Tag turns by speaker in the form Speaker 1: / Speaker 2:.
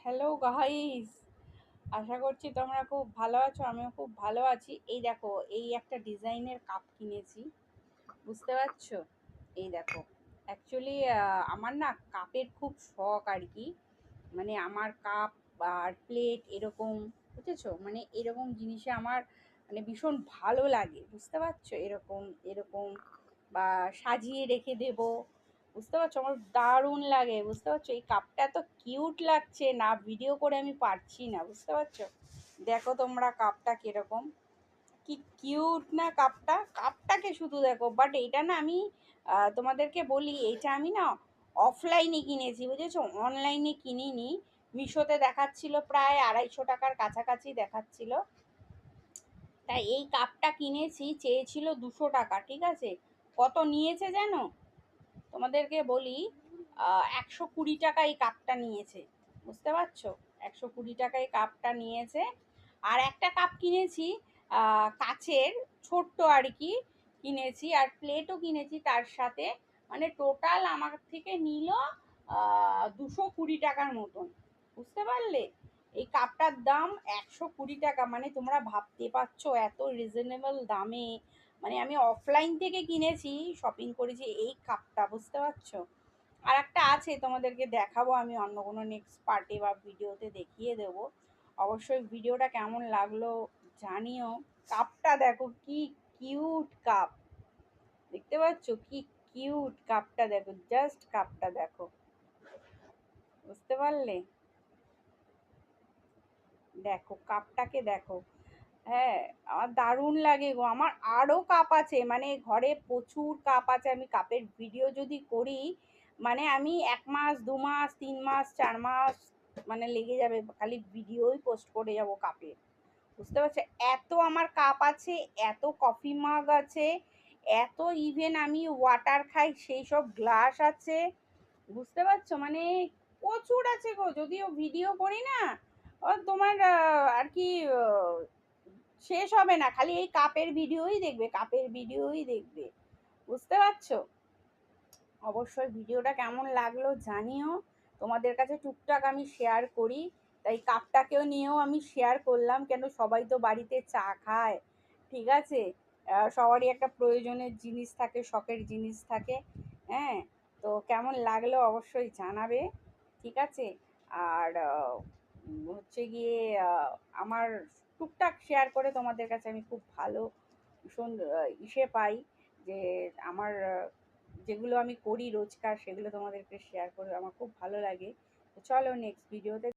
Speaker 1: Hello guys, আশা করছি তোমরা খুব ভালো আছো। আমিও খুব ভালো আছি। এই দেখো, এই একটা ডিজাইনের কাপ কিনেছি, বুঝতে পারছো? এই দেখো, অ্যাকচুয়ালি আমার না কাপের খুব শখ আর কি। মানে আমার কাপ আর প্লেট এরকম, বুঝেছো? মানে এরকম জিনিসে আমার মানে ভীষণ ভালো লাগে, বুঝতে পারছো? এরকম এরকম বা সাজিয়ে রেখে দেব, বুঝতে পারছো? আমার দারুণ লাগে, বুঝতে পারছো? এই কাপটা এত কিউট লাগছে না, ভিডিও করে আমি পারছি না, বুঝতে পারছো? দেখো তোমরা কাপটা কিরকম, কি কিউট না কাপটা। কাপটাকে শুধু দেখো। বাট এটা না আমি তোমাদেরকে বলি, এটা আমি না অফলাইনে কিনেছি, বুঝেছো? অনলাইনে কিনিনি। মিশোতে দেখাচ্ছিল প্রায় 250 টাকার কাছাকাছি দেখাচ্ছিল। তাই এই কাপটা কিনেছি, চেয়েছিল 200 টাকা, ঠিক আছে? কত নিয়েছে জানো? তোমাদেরকে বলি, 120 টাকা এই কাপটা নিয়েছে, বুঝতে পারছো? 120 টাকা এই কাপটা নিয়েছে। আর একটা কাপ কিনেছি, কাচের, ছোট্ট আর কি, কিনেছি। আর প্লেটও কিনেছি তার সাথে। মানে টোটাল আমার থেকে নিল 220 টাকার মতন, বুঝতে পারলে? এই কাপটার দাম 120 টাকা। মানে তোমরা ভাবতে পারছো এত রিজনেবল দামে। মানে আমি অফলাইন থেকে কিনেছি, শপিং করেছি এই কাপটা, বুঝতে পারছো? আর একটা আছে, তোমাদেরকে দেখাবো আমি অন্য কোনো নেক্সট পার্টে বা ভিডিওতে দেখিয়ে দেবো। অবশ্যই ভিডিওটা কেমন লাগলো জানিও। কাপটা দেখো, কি কিউট কাপ, দেখতে পাচ্ছ? কি কিউট কাপটা দেখো, জাস্ট কাপটা দেখো, বুঝতে পারলে? দেখো কাপটাকে দেখো। হ্যাঁ, আমার দারুণ লাগে গো। আমার আরো কাপ আছে, মানে ঘরে প্রচুর কাপ আছে। আমি কাপের ভিডিও যদি করি, মানে আমি 1 মাস 2 মাস 3 মাস 4 মাস মানে লেগে যাবে, খালি ভিডিওই পোস্ট করে যাব কাপের, বুঝতে পারছো? এত আমার কাপ আছে, এত কফি মাগ আছে, এত ইভেন আমি ওয়াটার খাই সেই সব গ্লাস আছে, বুঝতে পারছো? মানে প্রচুর আছে গো। যদিও ভিডিও করি না, ও তোমার আর কি শেষ হবে না, খালি এই কাপের ভিডিওই দেখবে, কাপের ভিডিওই দেখবে, বুঝতে পারছো? অবশ্যই ভিডিওটা কেমন লাগলো জানিও। তোমাদের কাছে টুকটাক আমি শেয়ার করি, তাই কাপটাকেও নিয়েও আমি শেয়ার করলাম। কেন, সবাই তো বাড়িতে চা খায়, ঠিক আছে? সবারই একটা প্রয়োজনের জিনিস থাকে, শখের জিনিস থাকে। হ্যাঁ, তো কেমন লাগলো অবশ্যই জানাবে, ঠিক আছে? আর হচ্ছে গিয়ে আমার টুকটাক শেয়ার করে তোমাদের কাছে আমি খুব ভালো সুন্দর ইসে পাই, যে আমার যেগুলো আমি করি রোজকার সেগুলো তোমাদেরকে শেয়ার করে আমার খুব ভালো লাগে। তো চলো নেক্সট ভিডিওতে